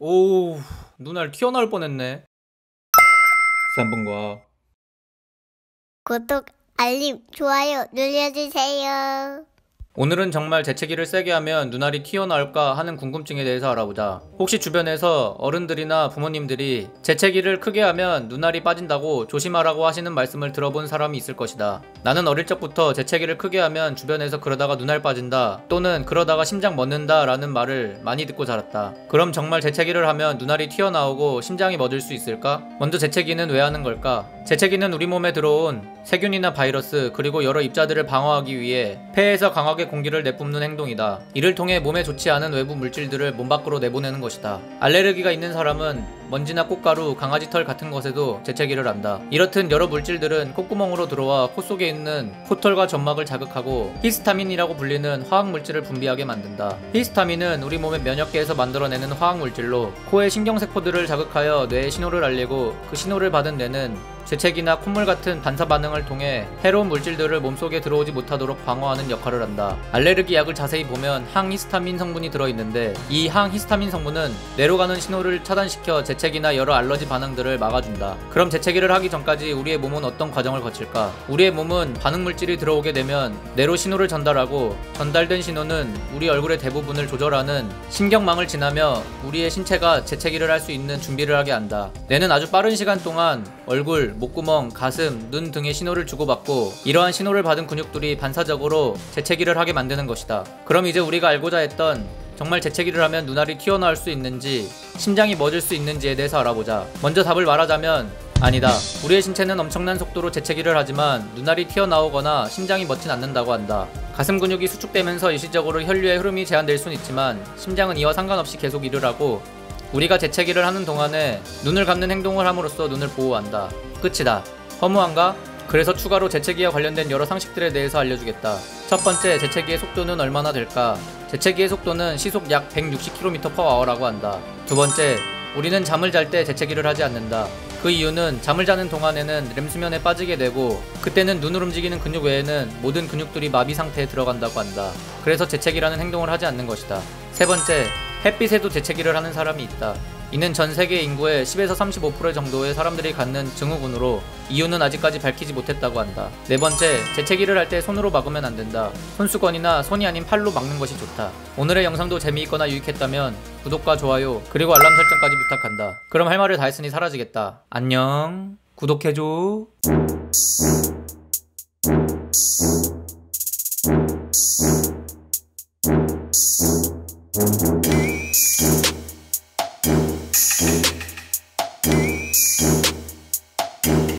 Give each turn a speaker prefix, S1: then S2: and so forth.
S1: 오우, 눈알 튀어나올 뻔했네. 3번과
S2: 구독, 알림, 좋아요 눌러주세요.
S1: 오늘은 정말 재채기를 세게 하면 눈알이 튀어나올까 하는 궁금증에 대해서 알아보자. 혹시 주변에서 어른들이나 부모님들이 재채기를 크게 하면 눈알이 빠진다고 조심하라고 하시는 말씀을 들어본 사람이 있을 것이다. 나는 어릴 적부터 재채기를 크게 하면 주변에서 그러다가 눈알 빠진다 또는 그러다가 심장 멎는다 라는 말을 많이 듣고 자랐다. 그럼 정말 재채기를 하면 눈알이 튀어나오고 심장이 멎을 수 있을까? 먼저 재채기는 왜 하는 걸까? 재채기는 우리 몸에 들어온 세균이나 바이러스 그리고 여러 입자들을 방어하기 위해 폐에서 강하게 공기를 내뿜는 행동이다. 이를 통해 몸에 좋지 않은 외부 물질들을 몸 밖으로 내보내는 것이다. 알레르기가 있는 사람은 먼지나 꽃가루, 강아지 털 같은 것에도 재채기를 한다. 이렇듯 여러 물질들은 콧구멍으로 들어와 코 속에 있는 코털과 점막을 자극하고 히스타민이라고 불리는 화학물질을 분비하게 만든다. 히스타민은 우리 몸의 면역계에서 만들어내는 화학물질로 코의 신경세포들을 자극하여 뇌에 신호를 알리고 그 신호를 받은 뇌는 재채기나 콧물 같은 반사 반응을 통해 해로운 물질들을 몸속에 들어오지 못하도록 방어하는 역할을 한다. 알레르기 약을 자세히 보면 항히스타민 성분이 들어있는데 이 항히스타민 성분은 뇌로 가는 신호를 차단시켜 재채기나 여러 알러지 반응들을 막아준다. 그럼 재채기를 하기 전까지 우리의 몸은 어떤 과정을 거칠까? 우리의 몸은 반응물질이 들어오게 되면 뇌로 신호를 전달하고 전달된 신호는 우리 얼굴의 대부분을 조절하는 신경망을 지나며 우리의 신체가 재채기를 할 수 있는 준비를 하게 한다. 뇌는 아주 빠른 시간 동안 얼굴, 목구멍, 가슴, 눈 등의 신호를 주고받고 이러한 신호를 받은 근육들이 반사적으로 재채기를 하게 만드는 것이다. 그럼 이제 우리가 알고자 했던 정말 재채기를 하면 눈알이 튀어나올 수 있는지 심장이 멎을 수 있는지에 대해서 알아보자. 먼저 답을 말하자면 아니다. 우리의 신체는 엄청난 속도로 재채기를 하지만 눈알이 튀어나오거나 심장이 멎진 않는다고 한다. 가슴 근육이 수축되면서 일시적으로 혈류의 흐름이 제한될 수는 있지만 심장은 이와 상관없이 계속 일을 하고 우리가 재채기를 하는 동안에 눈을 감는 행동을 함으로써 눈을 보호한다. 끝이다. 허무한가? 그래서 추가로 재채기와 관련된 여러 상식들에 대해서 알려주겠다. 첫 번째, 재채기의 속도는 얼마나 될까? 재채기의 속도는 시속 약 160km/h라고 한다. 두 번째, 우리는 잠을 잘 때 재채기를 하지 않는다. 그 이유는 잠을 자는 동안에는 렘수면에 빠지게 되고 그때는 눈을 움직이는 근육 외에는 모든 근육들이 마비 상태에 들어간다고 한다. 그래서 재채기라는 행동을 하지 않는 것이다. 세 번째, 햇빛에도 재채기를 하는 사람이 있다. 이는 전 세계 인구의 10에서 35% 정도의 사람들이 갖는 증후군으로 이유는 아직까지 밝히지 못했다고 한다. 네 번째, 재채기를 할 때 손으로 막으면 안 된다. 손수건이나 손이 아닌 팔로 막는 것이 좋다. 오늘의 영상도 재미있거나 유익했다면 구독과 좋아요 그리고 알람 설정까지 부탁한다. 그럼 할 말을 다 했으니 사라지겠다. 안녕. 구독해줘.